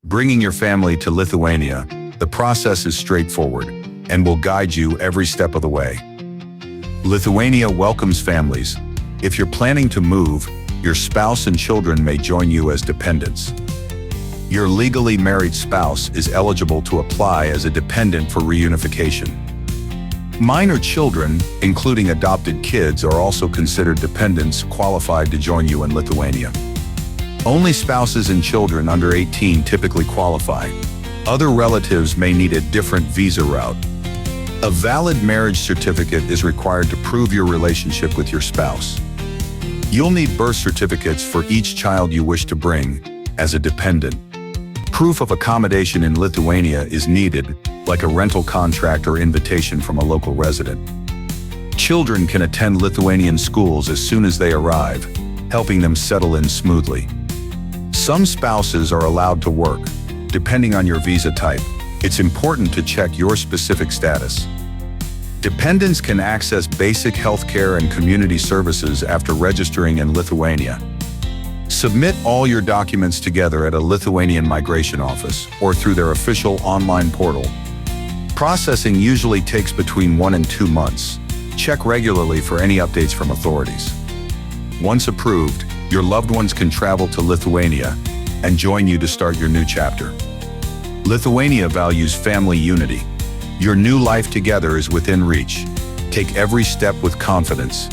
Bringing your family to Lithuania, the process is straightforward and will guide you every step of the way. Lithuania welcomes families. If you're planning to move, your spouse and children may join you as dependents. Your legally married spouse is eligible to apply as a dependent for reunification. Minor children, including adopted kids, are also considered dependents qualified to join you in Lithuania. Only spouses and children under 18 typically qualify. Other relatives may need a different visa route. A valid marriage certificate is required to prove your relationship with your spouse. You'll need birth certificates for each child you wish to bring as a dependent. Proof of accommodation in Lithuania is needed, like a rental contract or invitation from a local resident. Children can attend Lithuanian schools as soon as they arrive, helping them settle in smoothly. Some spouses are allowed to work. Depending on your visa type, it's important to check your specific status. Dependents can access basic healthcare and community services after registering in Lithuania. Submit all your documents together at a Lithuanian migration office or through their official online portal. Processing usually takes between 1 and 2 months. Check regularly for any updates from authorities. Once approved, your loved ones can travel to Lithuania and join you to start your new chapter. Lithuania values family unity. Your new life together is within reach. Take every step with confidence